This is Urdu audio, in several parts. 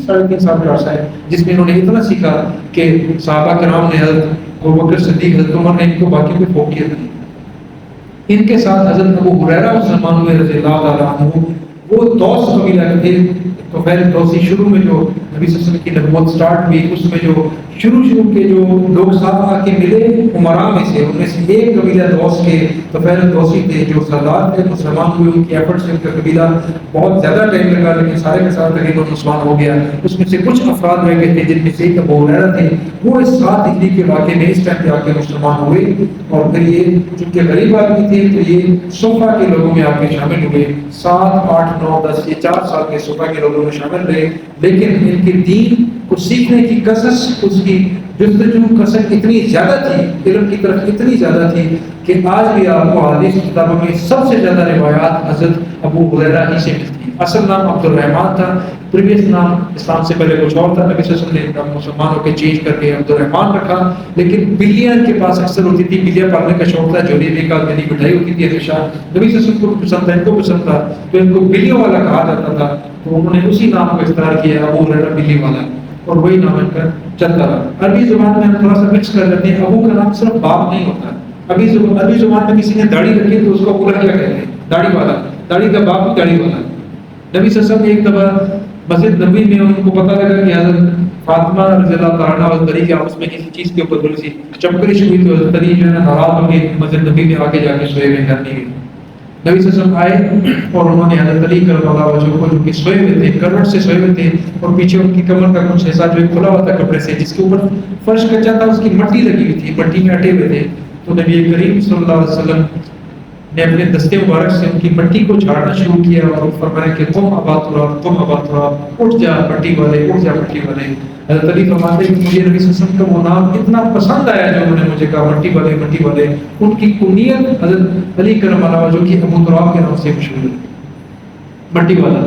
3.5 سال کا عرصہ ہے جس میں انہوں نے اتنا سیکھا کہ صحابہ کرام نے حضرت ابوبکر صدیق حضرت عمر نے ان کو باقی پہ فوقیت دی. ان کے ساتھ حضرت ابو ہریرہ مسلمان ہوئے رضی اللہ تعالیٰ عنہ. وہ دوس قبیلہ کے تھے. تو پہلے دوسی شروع میں جو نبی صلی اللہ علیہ وسلم کی نبوت سٹارٹ ہوئی اس میں جو شروع کے جو لوگ ساتھ آ کے ملے عمراء میں سے ان میں سے ایک قبیلہ دوس کے تو پہلے دوسی تھے جو سردار تھے مسلمان ہوئے. ان کی ایفرٹ سے ان کا قبیلہ بہت زیادہ ٹائم لگا لیکن سارے کے ساتھ تقریباً مسلمان ہو گیا. اس میں سے کچھ افراد رہ گئے تھے جن میں سے ایک ابو ہریرہ تھے. وہ اس 7 ہجری کے واقعے میں اس ٹائم پہ آ کے مسلمان ہوئے اور پھر یہ چونکہ غریب آدمی تھے تو یہ صفہ کے لوگوں میں آ کے شامل ہوئے. 7 8 9 10 یہ 4 سال کے صفہ کے لوگوں میں شامل رہے. لیکن ان کے دین کو سیکھنے کی کسس اس کی جستجو کسر اتنی زیادہ تھی علم کی طرف اتنی زیادہ تھی کہ آج بھی آپ کو حدیث کتابوں میں سب سے زیادہ روایات حضرت ابو ہریرہ ہی سے ملتی ہیں. اصل نام عبد الرحمن تھا. پریویس نام اسلام سے پہلے کچھ اور تھا. نبی صلی اللہ علیہ وسلم نے مسلمانوں کے چینج کر کے عبد الرحمن رکھا. لیکن بلیاں کے پاس اکثر ہوتی تھی. بلیاں پالنے کا شوق تھا. جوڑی ایک آدھ میری مٹھائی ہوتی تھی ہمیشہ. نبی صلی اللہ علیہ وسلم کو پسند تھا ان کو پسند تھا تو ان کو بلیوں والا کہا جاتا تھا. تو انہوں نے اسی نام کو اختیار کیا ابو ہریرہ بلی والا اور وہی نام ان کا چلتا رہا. عربی زبان میں ہم تھوڑا سا مکس کر لیتے ہیں. ابو کا نام صرف باپ نہیں ہوتا. عربی زبان میں کسی نے داڑھی رکھی تو اس کو ابو کیا کہتے ہیں؟ داڑھی والا. داڑھی کا باپ بھی داڑھی والا. نبی صلی اللہ علیہ وسلم ایک دفعہ مسجد نبوی میں ان کو پتہ لگا کہ حضرت فاطمہ رضی اللہ تعالیٰ عنہ اور علی کے آپس میں کسی چیز کے اوپر تھوڑی سی چمکرش ہوئی تو حضرت علی جو ہے نا ناراض ہو گئے. مسجد نبوی میں آگے جا کے سوئے ہوئے گھر نہیں گئے. نبی صلی اللہ علیہ وسلم آئے اور انہوں نے حضرت علی کرم اللہ وجہہ کو جو کہ سوئے ہوئے تھے کروٹ سے سوئے ہوئے تھے اور پیچھے ان کی کمر کا کچھ حصہ جو کھلا ہوا تھا کپڑے سے جس کے اوپر فرش کچا تھا اس کی مٹی لگی ہوئی تھی. مٹی میں اٹے ہوئے تھے. تو نبی کریم صلی اللہ علیہ وسلم نے اپنے دستے مبارک سے ان کی مٹی کو جھاڑنا شروع کیا اور فرمایا کہ تم ابا تراب اٹھ جا مٹی والے اٹھ جا مٹی والے. حضرت علی فرماتے ہیں کہ مجھے نبی صلی اللہ علیہ وسلم کا وہ نام اتنا پسند آیا جو انہوں نے مجھے کہا مٹی والے مٹی والے. ان کی کنیت حضرت علی کرم اللہ وجہہ کی ابو تراب کے نام سے مشہور ہے مٹی والا.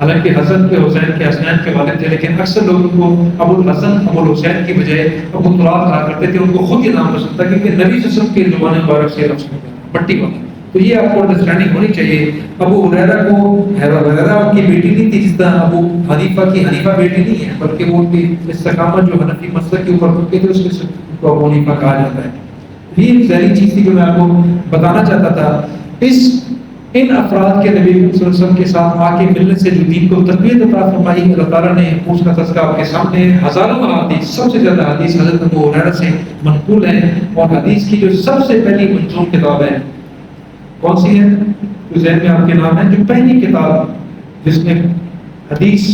حالانکہ حسن کے حسین کے حسنین کے والد تھے لیکن اکثر لوگ ان کو ابو الحسن ابو الحسین کی بجائے ابو تراب کہا کرتے تھے. ان کو خود یہ نام پسند تھا کیونکہ نبی صلی اللہ علیہ وسلم کی زبان مبارک سے لفظ مٹی والا. تو یہ آپ کو انڈرسٹینڈنگ ہونی چاہیے. ابو ہریرہ کو ہریرہ ان کی بیٹی نہیں تھی جس طرح ابو حنیفہ کی حنیفہ بیٹی نہیں ہے بلکہ وہ ان کی استقامت جو حنفی مسلک کے اوپر رکھتے تھے اس کے کو ابو حنیفہ کہا جاتا ہے. یہ ایک ذہنی چیز تھی جو میں آپ کو بتانا چاہتا تھا. ان افراد کے نبی صلی اللہ علیہ وسلم کے ساتھ آ کے ملنے سے جو دین کو تربیت عطا فرمائی اللہ تعالیٰ نے اس کا تذکرہ آپ کے سامنے ہزاروں احادیث سب سے زیادہ حدیث حضرت ابو ہریرہ سے منقول ہیں. اور حدیث کی جو سب سے پہلی منظوم کتاب ہے کون سی ہے؟ تو ذہن میں آپ کے نام ہے جو پہلی کتاب جس میں حدیث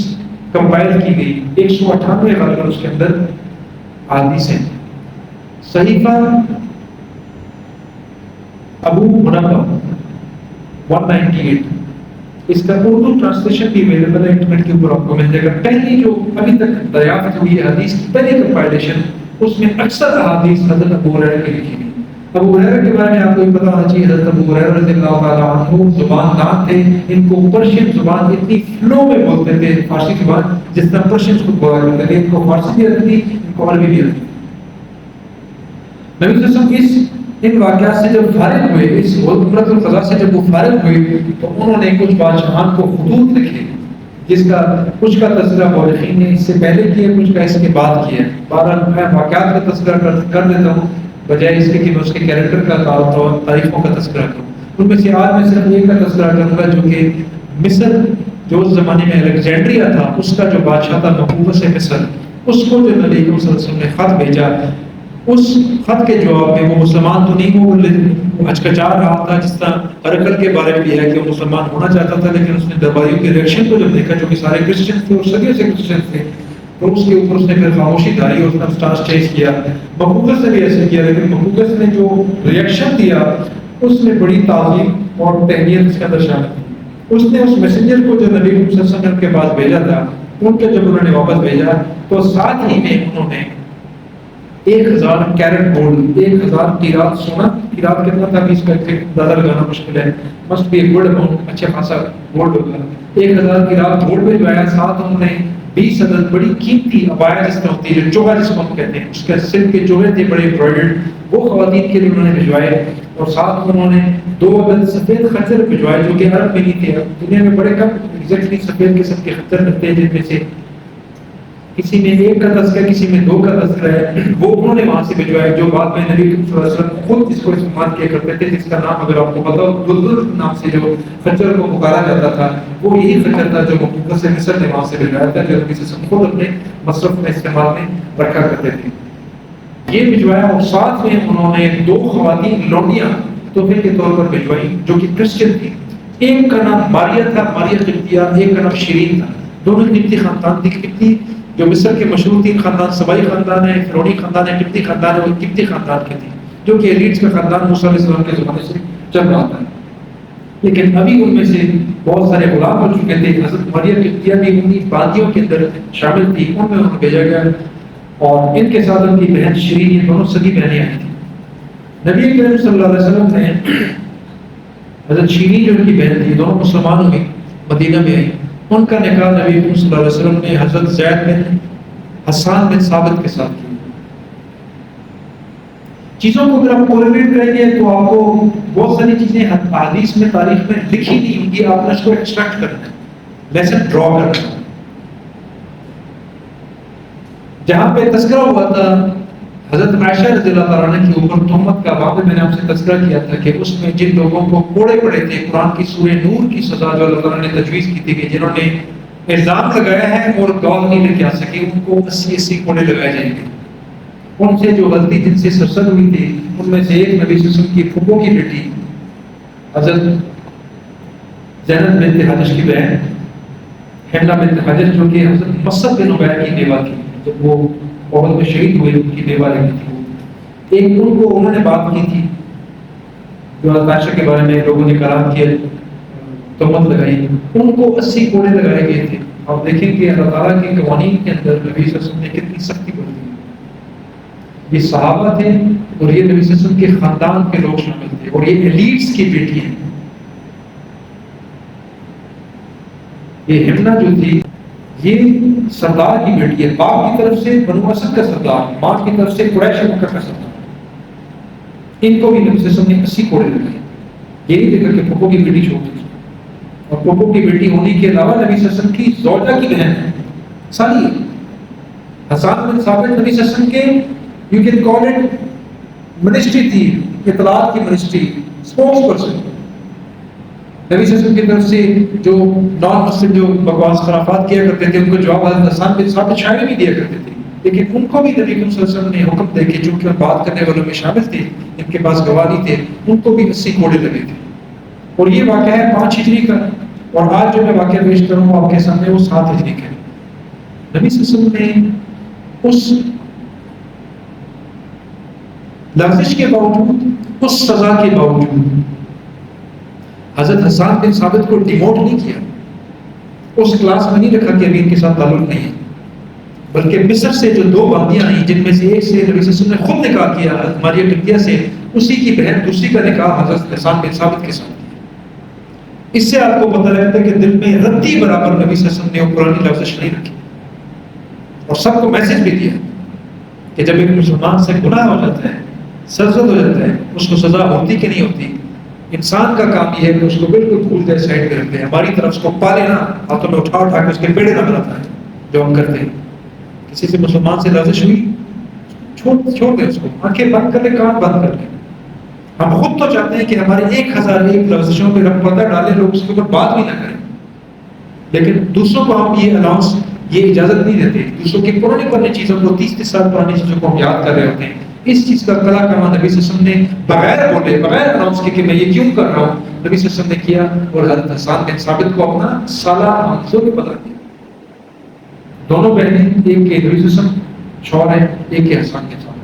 کمپائل کی گئی 198 غالباً اس کے اندر حدیث ہیں. صحیفہ ابو منبہ 198 اس کا اردو ٹرانسلیشن بھی اویلیبل ہے انٹرنیٹ کے اوپر آپ کو مل جائے گا. پہلی جو ابھی تک دریافت ہوئی ہے حدیث کی پہلی کمپائلیشن اس میں اکثر احادیث حضرت ابو ہریرہ کی لکھی گئی. ابو ہریرہ کے بارے میں آپ کو یہ پتا ہونا چاہیے حضرت ابو ہریرہ رضی اللہ تعالیٰ عنہ زبان دان تھے. ان کو پرشین زبان اتنی فلو میں بولتے تھے فارسی زبان جس طرح پرشین خود بولا کرتے تھے. ان کو فارسی بھی آتی تھی ان کو عربی بھی آتی تھی. نبی صلی اللہ علیہ وسلم ان واقعات سے جب فارغ ہوئے اس عمرۃ القضاء سے جب وہ فارغ ہوئے تو انہوں نے کچھ بادشاہان کو خطوط لکھے جس کا کچھ کا تذکرہ مورخین نے اس سے پہلے کیا کچھ کا اس کے بعد کیا. بہرحال میں واقعات کا تذکرہ کر دیتا ہوں بجائے اس کے کہ میں اس کے کیریکٹر کا تاریخوں کا تذکرہ کروں. ان میں سے آج میں صرف ایک کا تذکرہ کروں گا جو کہ مصر جو اس زمانے میں الیگزینڈریا تھا اس کا جو بادشاہ تھا مقوقس مصر اس کو جو نبی صلی اللہ علیہ وسلم نے خط بھیجا اس خط کے جواب میں وہ مسلمان تو نہیں وہ ہچکچا رہا تھا جس طرح ہرقل کے بارے میں بھی ہے کہ وہ مسلمان ہونا چاہتا تھا لیکن اس نے درباریوں کے ریئیکشن کو جب دیکھا جو کہ سارے کرسچن تھے اور صدیوں سے کرسچن تھے تو اس کے اوپر اس نے پھر خاموشی دھاری اور اس نے سٹانس چینج کیا. مقوقس نے بھی ایسے کیا لیکن مقوقس نے جو ریئیکشن دیا اس میں بڑی تعظیم اور تہنیت اس کے اندر شامل تھی. اس نے اس میسنجر کو جو نبی صلی اللہ علیہ وسلم کے پاس بھیجا تھا ان کے جب انہوں نے واپس بھیجا تو ساتھ ہی میں انہوں نے 1000 کیرٹ گولڈ 1000 قیرات سونا قیرات کتنا تھا اس کا اندازہ لگانا مشکل ہے مسٹ بی گڈ اماؤنٹ اچھا خاصا گولڈ ہوگا 1000 قیرات گولڈ بھیجوایا. ساتھ انہوں نے 20 عدد بڑی قیمتی عبایا جس طرح ہوتی ہے جو چوغا جس کو ہم کہتے ہیں اس کے سلک کے چوغے تھے بڑے امبرائڈرڈ وہ خواتین کے لیے انہوں نے بھجوائے. اور ساتھ انہوں نے 2 عدد سفید خچر بھجوائے جو کہ عرب میں نہیں تھے. دنیا میں بڑے کم ایگزیکٹلی سفید قسم کے خچر ملتے ہیں جن میں سے کسی میں ایک کا تذکرہ کسی میں دو کا تذکرہ ہے، وہ انہوں نے وہاں سے بھجوایا جو بعد میں نبی صلی اللہ علیہ وسلم خود اس کو استعمال کیا کرتے تھے، جس کا نام اگر آپ کو پتا ہو دلدل نام سے جو خچر کو پکارا جاتا تھا، وہ یہی خچر تھا جو مقدس مصر نے وہاں سے بھجوایا تھا، جو نبی صلی اللہ علیہ وسلم خود اپنے مصرف میں استعمال میں رکھا کرتے تھے، یہ بھجوایا۔ اور ساتھ میں انہوں نے 2 خواتین لونڈیاں تحفے کے طور پر بھجوائی جو کہ کرسچن تھی، ایک کا نام ماریا تھا، ماریا قبطیہ، ایک کا نام شیرین تھا، دونوں قبطی خاندان تھی۔ قبطی جو مصر کے مشہور 3 خاندان، سبائی خاندان ہے، فرعونی خاندان ہے، قبطی خاندان ہے، وہ قبطی خاندان کے تھے جو کہ ایلیٹس کا خاندان موسیٰ علیہ السلام کے زمانے سے چل رہا تھا، لیکن ابھی ان میں سے بہت سارے غلام ہو چکے تھے۔ حضرت ماریا قبطیہ بھی انہی باندیوں کے اندر شامل تھی، ان میں انہیں بھیجا گیا، اور ان کے ساتھ ان کی بہن شیرین، یہ دونوں سگی بہنیں آئی تھیں۔ نبی کریم صلی اللہ علیہ وسلم نے حضرت شیرین جو ان کی بہن تھی، دونوں مسلمان ہوئی، مدینہ میں آئی، ان کا نکاح نبی کریم صلی اللہ علیہ وسلم نے حضرت زید بن حسان بن ثابت کے ساتھ کیا۔ چیزوں کو اگر آپ کوریلیٹ کریں گے تو آپ کو بہت ساری چیزیں حدیث میں، تاریخ میں لکھی نہیں ہوں گی، آپ نے اس کو ایکسٹریکٹ کرنا ہے، لیسن ڈرا کرنا ہے۔ جہاں پہ تذکرہ ہوا تھا حضرت عائشہ رضی اللہ تعالیٰ عنہ کے اوپر تہمت کا، وہاں پہ میں نے آپ سے تذکرہ کیا تھا کہ اس میں جن لوگوں کو کوڑے پڑے تھے، قرآن کی سورہ نور کی سزا جو اللہ تعالیٰ نے تجویز کی تھی کہ جنہوں نے الزام لگایا ہے اور گواہ نہیں لے کے آ سکے، ان کو 80 کوڑے لگائے جائیں گے۔ ان سے جو غلطی جن سے سرزد ہوئی تھی، ان میں سے ایک نبی صلی اللہ علیہ وسلم کی پھوپھو کی بیٹی حضرت زینب بنت حجش کی بہن حملہ بنت حجش، جو کہ حضرت مصعب بن عمیر کی بیوہ تھی، جب وہ احد میں شہید ہوئے ان کی بیوہ لگی تھی، ایک ان کو انہوں نے بات کی تھی جو حضرت عائشہ کے بارے میں لوگوں نے کلام کیا، تہمت لگائی، ان کو 80 کوڑے لگائے گئے تھے۔ آپ دیکھیں کہ اللہ تعالیٰ کے قوانین کے اندر نبی صلی اللہ علیہ وسلم نے کتنی سختی برتی۔ یہ صحابہ تھے اور یہ نبی صلی اللہ علیہ وسلم کے خاندان کے لوگ شامل تھے، اور یہ ایلیٹس کی بیٹی ہیں۔ یہ حمنہ جو تھی یہ سردار کی بیٹی ہے، باپ کی طرف سے بنو اسد کا سردار، ماں کی طرف سے قریش مکہ کا سردار۔ ان کو بھی نبی صلی اللہ علیہ وسلم نے 80 کوڑے لگائے، یہ نہیں دیکھا کہ پھوپھو کی بیٹی چھوٹی تھی، اور پھوپھو کی بیٹی ہونے کے علاوہ نبی صلی اللہ علیہ وسلم کی زوجہ کی بہن ہے، ساری حسان بن ثابت نبی صلی اللہ علیہ وسلم کے you can call it ministry تھی، اطلاعات کی منسٹری، اسپوکس پرسن۔ نبی صلی اللہ علیہ وسلم کی طرف سے جو نان مسلم جو بکواس خرافات کیا کرتے تھے، ان کو جواب حضرت حسان بن ثابت شاعری بھی دیا کرتے تھے، لیکن ان کو بھی نبی صلی اللہ علیہ وسلم نے حکم دے کہ چونکہ بات کرنے والوں میں شامل تھے، ان کے پاس گواہ نہیں تھے، ان کو بھی 80 کوڑے لگے تھے۔ اور یہ واقعہ ہے 5 ہجری کا، اور آج جو میں واقعہ پیش کروں آپ کے سامنے وہ 7 ہجری کا۔ نبی صلی اللہ علیہ وسلم نے اس لغزش کے باوجود، اس سزا کے باوجود حضرت حسان بن ثابت کو ڈیموٹ نہیں کیا، اس کلاس میں نہیں رکھا کہ ابھی ان کے ساتھ تعلق نہیں ہے، بلکہ مصر سے جو 2 باندیاں آئیں، جن میں سے ایک سے نبی صلی اللہ علیہ وسلم نے خود نکاح کیا حضرت ماریا قبطیہ سے، اسی کی بہن دوسری کا نکاح حضرت حسان بن ثابت کے ساتھ کیا۔ اس سے آپ کو پتہ لگتا ہے کہ دل میں رتی برابر نبی صلی اللہ علیہ وسلم نے وہ پرانی لغزش نہیں رکھی، اور سب کو میسج بھی دیا کہ جب ایک مسلمان سے گناہ ہو جاتا ہے، سرزد ہو جاتا ہے، اس کو سزا ہوتی کہ نہیں ہوتی، انسان کا کام یہ ہے کہ اس کو بالکل بھول جائے، سائڈ پہ رکھتے ہیں، ہماری طرف اس کو پالے نہ، ہاتھوں میں اٹھا اٹھا کے اس کے پیڑے نہ بناتا ہے جو ہم کرتے ہیں۔ کسی سے مسلمان سے لغزش ہوئی، چھوڑ دیں اس کو، آنکھیں بند کر لیں، کان بند کر لیں۔ ہم خود تو چاہتے ہیں کہ ہمارے 1001 لغزشوں پہ رب پردہ ڈالیں، لوگ اس کے اوپر بات بھی نہ کریں، لیکن دوسروں کو ہم یہ اناؤنس، یہ اجازت نہیں دیتے، دوسروں کی پرانی چیزوں کو، 30 سال پرانی چیزوں کو ہم یاد کر رہے ہوتے ہیں۔ اس چیز کا کلا کما نبی صلی اللہ علیہ وسلم نے بغیر بولے، بغیر اناؤنس کے کہ میں یہ کیوں کر رہا ہوں، نبی صلی اللہ علیہ وسلم نے کیا، اور حضرت حسان بن ثابت کو اپنا سالہ منصور بھی بتا دیا۔ دونوں بہنیں، ایک کے نبی صلی اللہ علیہ وسلم شوہر ہے، ایک کے حسان کے ساتھ۔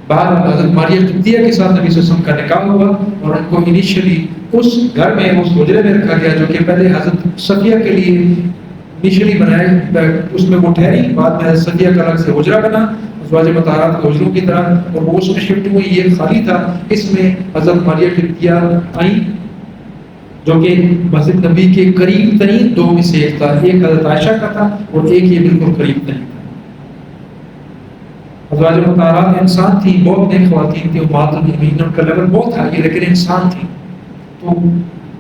بعد حضرت ماریا قبطیہ کے ساتھ نبی صلی اللہ علیہ وسلم کا نکاح ہوا، اور ان کو انیشلی اس گھر میں، اس حجرے میں رکھا گیا جو کہ پہلے حضرت صفیہ کے لیے انیشلی بنایا، اس میں وہ ٹھہری، بعد میں حضرت صفیہ کا الگ سے حجرہ بنا ازواج مطہرات کے حجروں کی طرح، اور وہ اس میں شفٹ ہوئی، یہ خالی تھا، اس میں حضرت ماریا قبطیہ آئیں، جو کہ مسجد نبی کے قریب ترین 2 میں سے ایک تھا، ایک حضرت عائشہ کا تھا اور ایک یہ بالکل قریب ترین تھا۔ ازواج مطہرات انسان تھی، بہت نیک خواتین تھی، امہات المؤمنین، ان کا لیول بہت ہائی ہے، لیکن انسان تھی، تو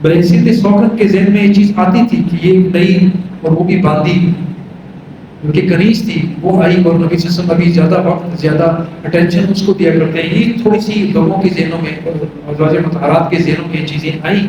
بحیثیت سوگن کے ذہن میں یہ چیز آتی تھی کہ یہ نئی، اور وہ بھی باندھی، ان کی کنیز تھی وہ آئی اور نبی صلی اللہ علیہ وسلم ابھی زیادہ وقت زیادہ اٹینشن اس کو دیا کرتے ہیں. یہ تھوڑی سی لوگوں کے ذہنوں میں ازواج مطہرات کے ذہنوں میں یہ چیزیں آئیں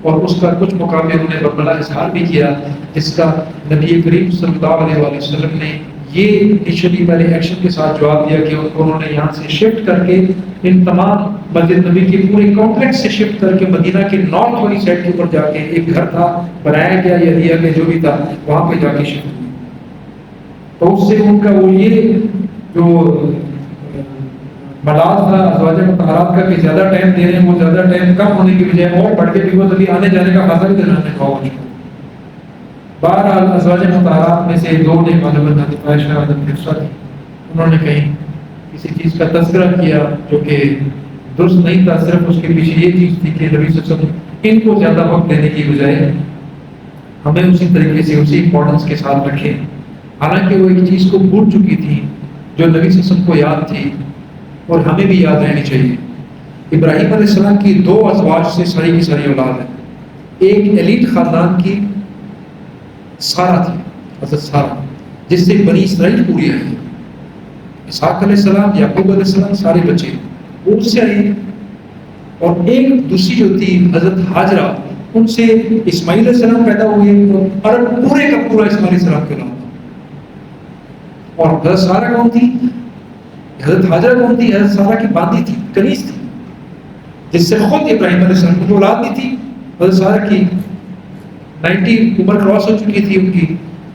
اور اس کا کچھ مقام انہوں نے بڑا اظہار بھی کیا جس کا نبی کریم صلی اللہ علیہ وسلم نے یہ انیشلی پہلے ایکشن کے ساتھ جواب دیا کہ انہوں نے یہاں سے شفٹ کر کے ان تمام مسجد نبی کے پورے کمپلیکس سے شفٹ کر کے مدینہ کے نارتھ والی سائڈ کے اوپر جا کے ایک گھر تھا بنایا گیا یا لیا گیا جو بھی تھا وہاں پہ جا کے شفٹ ہوئی. تو اس سے ان کا وہ یہ جو ملاز تھا ازواج مطہرات کا کہ زیادہ ٹائم دے رہے ہیں وہ زیادہ ٹائم کم ہونے کی بجائے اور بڑھ کے بیکاز ابھی آنے جانے کا خاصا بھی دلانے کا ہوگا. بہرحال ازواج مطہرات میں سے دو نے غالباً حضرت عائشہ حضرت حفصہ تھی. انہوں نے کہیں کسی چیز کا تذکرہ کیا جو کہ درست نہیں تھا. صرف اس کے پیچھے یہ چیز تھی کہ نبی صلی اللہ علیہ وسلم ان کو زیادہ وقت دینے کی بجائے ہمیں اسی طریقے سے اسی امپورٹنس کے ساتھ رکھیں. حالانکہ وہ ایک چیز کو بھول چکی تھی جو نبی صلی اللہ علیہ وسلم کو یاد تھی اور ہمیں بھی یاد رہنی چاہیے. ابراہیم علیہ السلام کی دو ازواج سے ساری کی ساری اولاد ہے. ایک ایلیٹ خاندان کی سارا تھی حضرت سارا جس سے بنی اسرائیل پوری آئی. اسحاق علیہ السلام یعقوب علیہ السلام سارے بچے وہ اس سے آئے. اور ایک دوسری جو تھی حضرت ہاجرہ ان سے اسماعیل علیہ السلام پیدا ہوئے اور پورے کا پورا اسماعیل علیہ السلام کے اولاد. اور حضرت سارا کون تھی؟ حضرت ہاجرہ کون تھی؟ حضرت سارا کی باندھی تھی کنیز تھی جس سے خود ابراہیم علیہ السلام کو اولاد نہیں تھی. حضرت سارا کی 90 عمر کراس ہو چکی تھی ان کی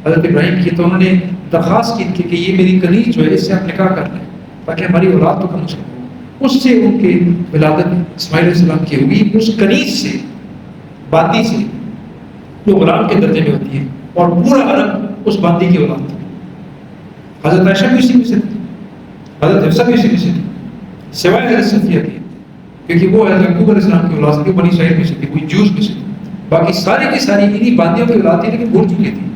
حضرت ابراہیم کی. تو انہوں نے درخواست کی کہ یہ میری کنیز جو ہے اس سے آپ نکاح کر لیں تاکہ ہماری اولاد تو کم ہو سکے. اس سے ان کی ولادت اسماعیل علیہ السلام کی ہوئی اس کنیز سے باندھی سے جو غلام کے درجے میں ہوتی ہے اور پورا عرب اس باندھی کی اولاد تھی. حضرت عائشہ بھی اسی میں سے تھی حضرت حفصہ بھی اسی میں سے تھی سوائے حضرت صفیہ کی کیونکہ وہ حضرت یعقوب علیہ السلام کی اولاد تھی بنی اسرائیل میں سے تھی وہ جوز میں سے تھی. باقی ساری کی ساری انہی باندیوں کی اولاد تھی لیکن بھول چکی تھی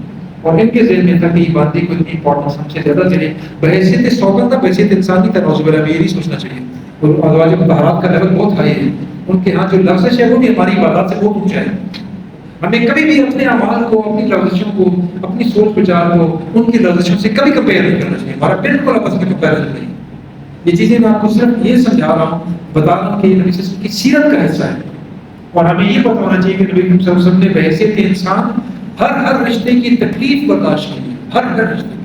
اور ان کے ذہن میں تھا کہ یہ باندی کو اتنی امپورٹنس ہم سے زیادہ چلے بحیثیت سوگند تھا بحیثیت انسانی تھا. نعوذ باللہ یہ نہیں سوچنا چاہیے. اور ازواج مطہرات کا لیول بہت ہائی ہے. ان کے ہاں جو لفظ ہے وہ بھی ہماری عبادات سے بہت اونچا ہے. ہمیں کبھی بھی اپنے اعمال کو اپنی لفظوں کو اپنی سوچ وچار کو ان کی لفظوں سے کبھی کمپیئر نہیں کرنا چاہیے. ہمارا بالکل آپس میں کمپیریزن نہیں. یہ چیزیں میں آپ کو صرف یہ سمجھا رہا ہوں بتا رہا ہوں کہ یہ نبی صلی اللہ علیہ وسلم کی سیرت کا حصہ ہے. اور ہمیں یہ پتہ ہونا چاہیے کہ نبی صلی اللہ علیہ وسلم نے بحیثیت انسان ہر رشتے کی تکلیف برداشت کی. ہر رشتے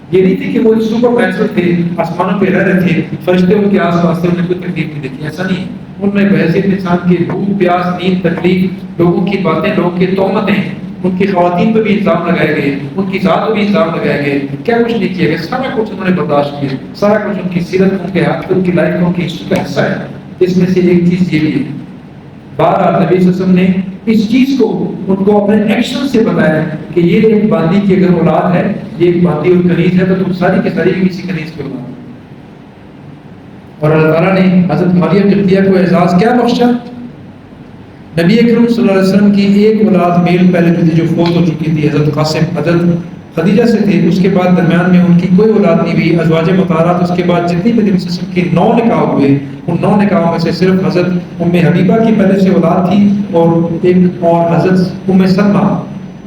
کی یہ نہیں تھی کہ وہ سپر نیچرل تھے آسمانوں پہ رہ رہے تھے فرشتے ان کے آس پاس سے انہیں کوئی تکلیف نہیں دیکھی. ایسا نہیں. ان میں بحیثیت انسان کی بھوک پیاس نیند تکلیف لوگوں کی باتیں لوگوں کی تہمتیں ان کی خواتین پہ بھی الزام لگائے گئے ان کی ذات پہ بھی الزام لگائے گئے. کیا کچھ نہیں کیا گیا. سارا کچھ انہوں نے برداشت کیا. سارا کچھ ان کی سیرت ان کے ہاتھ ان کی لائف ان کی ہسٹری کا حصہ ہے. اس میں سے ایک چیز یہ بھی ہے بہرحال نبی صلی اللہ علیہ وسلم نے اس چیز کو ان کو اپنے ایکشن سے بتایا کہ یہ ایک باندی کی اگر اولاد ہے یہ ایک باندی اور کنیز ہے تو تم ساری کی ساری کسی کنیز کی اولاد. اور اللہ تعالیٰ نے حضرت مریم قبطیہ کو اعزاز کیا بخشا. نبی اکرم صلی اللہ علیہ وسلم کی ایک اولاد میل پہلے جو تھی جو فوت ہو چکی تھی حضرت قاسم حضرت خدیجہ سے تھے. اس کے بعد درمیان میں ان کی کوئی اولاد نہیں ہوئی. ازواج مطہرات اس کے بعد جتنی بھی نبی صلی اللہ علیہ وسلم کی 9 نکاح ہوئے ان 9 نکاحوں میں سے صرف حضرت ام حبیبہ کی پہلے سے اولاد تھی اور ایک اور حضرت ام سلمہ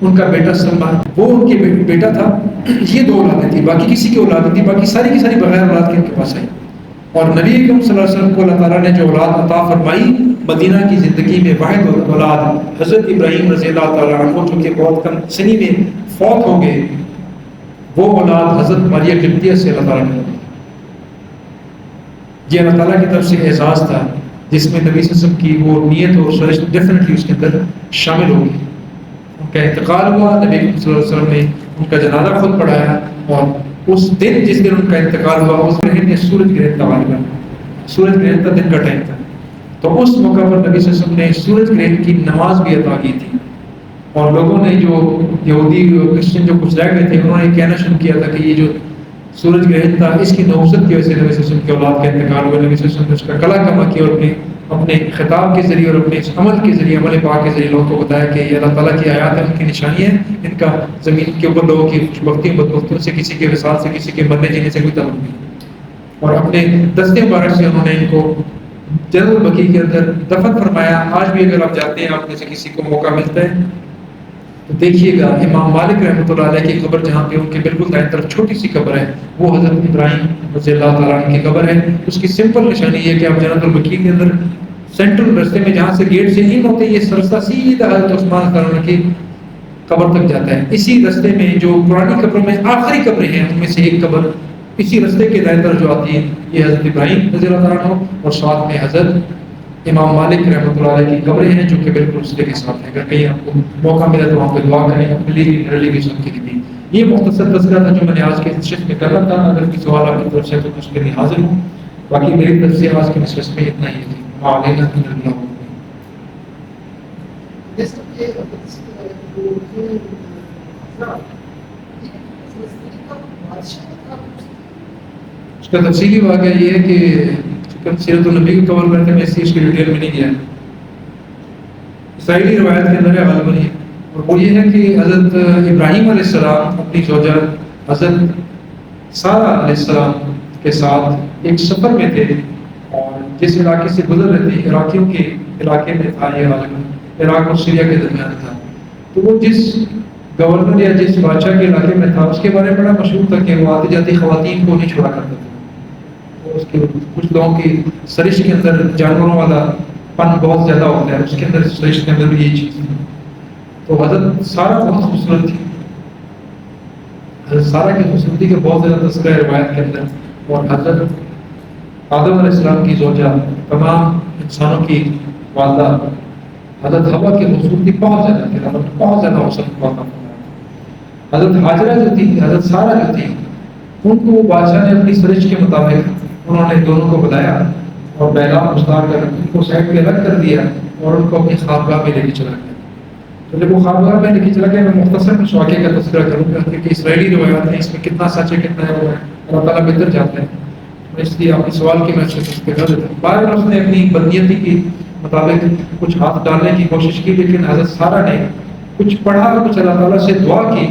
ان کا بیٹا سلمہ وہ ان کے بیٹا تھا. یہ 2 اولادیں تھیں باقی کسی کی اولاد نہیں تھی. باقی ساری کی ساری بغیر اولاد کے ان کے پاس آئی. اور نبی اکرم صلی اللہ علیہ وسلم کو اللہ تعالیٰ نے جو اولاد عطا فرمائی مدینہ کی زندگی میں واحد اولاد حضرت ابراہیم رضی اللہ تعالیٰ عنہ جو کہ بہت کم سنی میں فوت ہو گئے وہ اولاد حضرت مریم قبطیہ سے اللہ تعالیٰ نے. یہ اللہ تعالیٰ کی طرف سے اعزاز تھا جس میں نبی صلی اللہ علیہ وسلم کی وہ نیت اور سرشت ڈیفینیٹلی اس کے اندر شامل ہوگی. ان کا انتقال ہوا. نبی صلی اللہ علیہ وسلم نے ان کا جنازہ خود پڑھایا اور اس دن جس دن ان کا انتقال ہوا اس گرہن نے سورج گرہن کا غالباً سورج گرہن کا دن کا ٹائم تھا. تو اس موقع پر نبی صلی اللہ علیہ وسلم نے سورج گرہن کی نماز بھی عطا کی تھی. اور لوگوں نے جو یہودی کرسچن جو کچھ رہ گئے تھے انہوں نے کہنا شروع کیا تھا کہ یہ جو سورج گرہن تھا اس کی نحوست کی وجہ سے نبی صلی اللہ علیہ وسلم کی اولاد کا انتقال ہوا. نبی صلی اللہ علیہ وسلم نے اس کا کلا کما کیا اور اپنے خطاب کے ذریعے اور اپنے عمل کے ذریعے عمل پاک کے ذریعے لوگوں کو بتایا کہ یہ اللہ تعالیٰ کی آیات ہے ان کی نشانی ہے. ان کا زمین کے اوپر لوگوں کی خوشبختی بدبختیوں سے کسی کے وصال سے کسی کے مرنے جینے سے کوئی تعلق نہیں. اور اپنے دستے مبارک سے انہوں نے ان کو جنرل بقیع کے اندر دفن فرمایا. آج بھی اگر آپ جاتے ہیں آپ میں سے کسی کو موقع ملتا ہے تو دیکھیے گا امام مالک رحمۃ اللہ علیہ کی قبر جہاں پہ ان کے بالکل دائیں طرف چھوٹی سی قبر ہے، وہ حضرت ابراہیم رضی اللہ تعالیٰ عنہ کی قبر ہے۔ اس کی سمپل نشانی یہ ہے کہ آپ جنت البقیع کے اندر سینٹرل رستے میں جہاں سے گیٹ سے ان ہوتے ہیں، یہ رستہ سیدھا حضرت عثمان رضی اللہ عنہ کی قبر تک جاتا ہے۔ اسی رستے میں جو پرانی قبروں میں آخری قبریں ہیں ان میں سے ایک قبر اسی رستے کے دائیں طرف جو آتی ہے یہ حضرت ابراہیم رضی اللہ تعالیٰ عنہ اور ساتھ میں حضرت امام مالک رحمۃ اللہ علیہ کی قبریں ہیں جو کہ بالکل اس کے ساتھ ہے۔ اگر کہیں آپ کو موقع ملے تو وہاں پہ دعا کریں اپنے لیے کے لیے۔ یہ مختصر تذکرہ تھا جو میں نے آج کے نشست میں کرنا تھا۔ اگر کوئی سوال آپ کی طرف سے تو اس کے لیے حاضر ہوں، باقی میری طرف سے آج کی نشست میں اتنا ہی ہے۔ اس کا تفصیلی واقعہ یہ ہے کہ سیرت النبی کو کور کرتے میں اس کی ڈیٹیل میں نہیں گیا، اسرائیلی روایت کے اندر ہے غالباً یہ، اور وہ یہ ہے کہ حضرت ابراہیم علیہ السلام اپنی زوجہ حضرت سارہ علیہ السلام کے ساتھ ایک سفر میں تھے، اور جس علاقے سے گزر رہے تھے عراقیوں کے علاقے میں تھا، یہ غالباً عراق اور سیریا کے درمیان تھا، تو وہ جس گورنر یا جس بادشاہ کے علاقے میں تھا اس کے بارے میں بڑا مشہور تھا کہ وہ آتی جاتی خواتین کو نہیں چھوڑا کرتا تھا۔ اس کے کچھ لوگوں کی سرش کے اندر جانوروں والا پن بہت زیادہ ہوتا ہے، اس کے اندر سرش کے اندر بھی یہی چیز تھی۔ تو حضرت سارہ بہت خوبصورت تھی، حضرت سارہ کی خوبصورتی کا بہت زیادہ تذکرہ ہے روایت کے اندر، اور حضرت آدم علیہ السلام کی زوجہ تمام انسانوں کی والدہ حضرت حوا کی خوبصورتی بہت زیادہ تھی، بہت زیادہ خوبصورت بہت تھا۔ حضرت حاجرہ جو تھی، حضرت سارہ جو تھی، ان کو بادشاہ نے اپنی سرچ کے مطابق انہوں نے دونوں کو بلایا اور بیگام مستار کر ان کو سائڈ پہ رکھ کر دیا اور ان کو اپنی خوابگاہ میں لے کے چلا گیا۔ تو جب وہ خوابگاہ میں لے کے چلا گیا، میں مختصر کچھ واقعے کا تذکرہ کروں گا کیونکہ اسرائیلی روایات ہیں، اس میں کتنا سچ ہے کتنا ہے وہ اللہ تعالیٰ بہتر جانتا ہے، اس لیے آپ کے سوال کی میں سے کر دیتا ہوں۔ باہر اس نے اپنی بدنیتی کی مطابق کچھ ہاتھ ڈالنے کی کوشش کی، لیکن حضرت سارہ نے کچھ پڑھا، کچھ اللہ تعالیٰ سے دعا کی،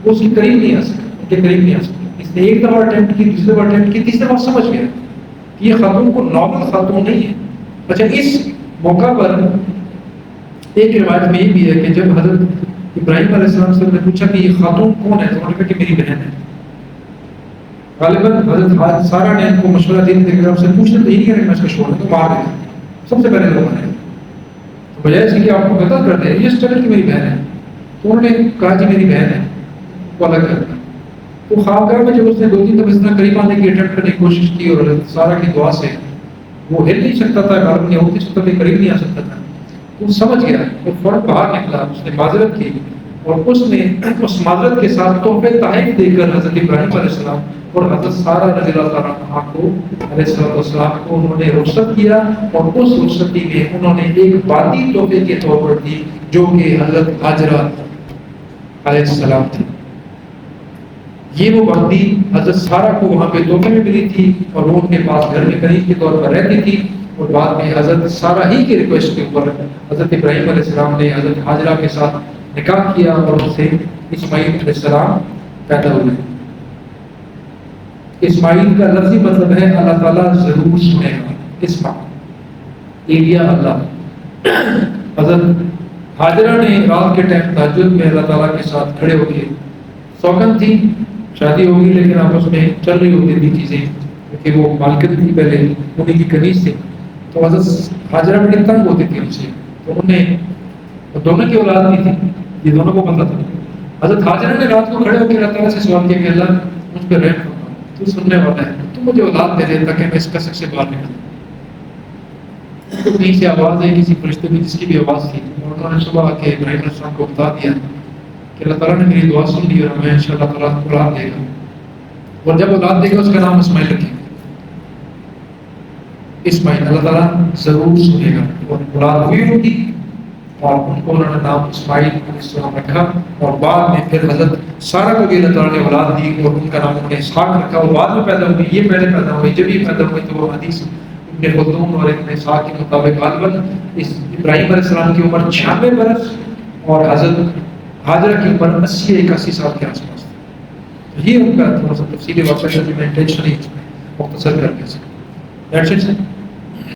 وہ اس کے قریب نہیں آ سکا، ان کے قریب نہیں آ سکا۔ اس نے ایک دفعہ اٹیمپٹ کی، دوسری دفعہ اٹیمپٹ کی، تیسری دفعہ سمجھ گیا کہ یہ خاتون کو نارمل خاتون نہیں ہے۔ اچھا، اس موقع پر ایک روایت میں یہ بھی ہے کہ جب حضرت ابراہیم علیہ السلام سے نے پوچھا کہ یہ خاتون کون ہے، تو انہوں نے کہا کہ میری بہن ہے۔ غالباً حضرت سارہ نے ان کو مشورہ دینے کے بعد سے پوچھنا تو یہ نہیں کرے میں اس کا شوہر ہے، تو مار دیا سب سے پہلے لوگوں نے، تو بجائے اس کہ آپ کو قتل کر دیں یہ اسٹرگل کی میری بہن ہے، تو انہوں نے کہا جی میری بہن ہے، وہ الگ کر دیا۔ تو خوابگاہ میں جب اس نے 2-3 دفعہ اس طرح قریب آنے کی اٹیمپٹ کرنے کی کوشش کی اور سارہ کی دعا سے وہ ہل نہیں سکتا تھا، غالباً یہ ہوتی سکتا تھا، قریب نہیں آ سکتا تھا، وہ سمجھ گیا اور فوراً باہر نکلا، اس نے معذرت کی اور اس نے اس معذرت کے ساتھ تحفے تحائف دے کر حضرت ابراہیم علیہ السلام اور حضرت سارہ رضی اللہ تعالیٰ عنہ کو علیہ السلام کو انہوں نے رخصت کیا، اور اس رخصتی میں انہوں نے ایک باقی تحفے کے طور پر دی جو کہ حضرت حاجرہ علیہ السلام تھی۔ یہ وہ بندی حضرت سارہ کو وہاں پہ تحفے میں ملی تھی اور وہ ان کے پاس گھر میں قریب کے طور پر رہتی تھی، اور بعد میں حضرت سارہ ہی کی ریکویسٹ کے اوپر حضرت ابراہیم علیہ السلام نے حضرت حاجرہ کے ساتھ نکاح کیا اور اس سے اسماعیل علیہ السلام پیدا ہوئے۔ اسماعیل کا لفظی مطلب ہے اللہ تعالیٰ ضرور سنے گا، اسما ایلیا اللہ۔ حضرت حاجرہ نے رات کے ٹائم تہجد میں اللہ تعالیٰ کے ساتھ کھڑے ہو کے سوگند تھی، شادی ہوگی لیکن آپس میں چل رہی ہوتی تھی چیزیں کیونکہ وہ مالکت تھی، پہلے انہیں کی کنیز تھی، تو حضرت حاجرہ بڑی تنگ ہوتی تھی ان سے، تو انہیں دونوں کی اولاد نہیں تھی، یہ دونوں کو پتہ تھا۔ حضرت حاجرہ نے رات کو کھڑے ہو کے اللہ تعالیٰ سے سوال کیا کہ اللہ مجھ پہ رحم فرما، تو سننے والا ہے، تو مجھے اولاد دے دے تاکہ میں اس کسک سے باہر نکلوں۔ تو کہیں سے آواز ہے کسی فرشتے کی جس کی بھی آواز تھی، اور انہوں نے صبح کے ابراہیم علیہ السلام کو بتا دیا کہ اللہ تعالیٰ نے میری دعا سن لی اور ہمیں انشاءاللہ تعالیٰ اولاد دے گا، اور جب اولاد دے گا اس کا نام اسماعیل رکھیں گے۔ اسماعیل اللہ تعالیٰ ضرور سنے گا، اور اولاد ہوئی ہوگی اور ان کو انہوں نے نام اسماعیل علیہ السلام رکھا، اور بعد میں پھر حضرت سارہ کو بھی اللہ تعالیٰ نے اولاد دی اور ان کا نام انہوں نے اسحاق رکھا، اور بعد میں پیدا ہوئی، یہ پہلے پیدا ہوئی، جب یہ پیدا ہوئی تو وہ حدیث ابن خلدون اور ابن اسحاق کے مطابق غالباً اس ابراہیم علیہ السلام کی عمر 96 برس اور حضرت حاجرہ کی عمر 80-81 سال کے آس پاس تھی۔ یہ ان کا تھوڑا سا تفصیلی واقعہ جو میں انٹینشنلی مختصر کر کے سکتا۔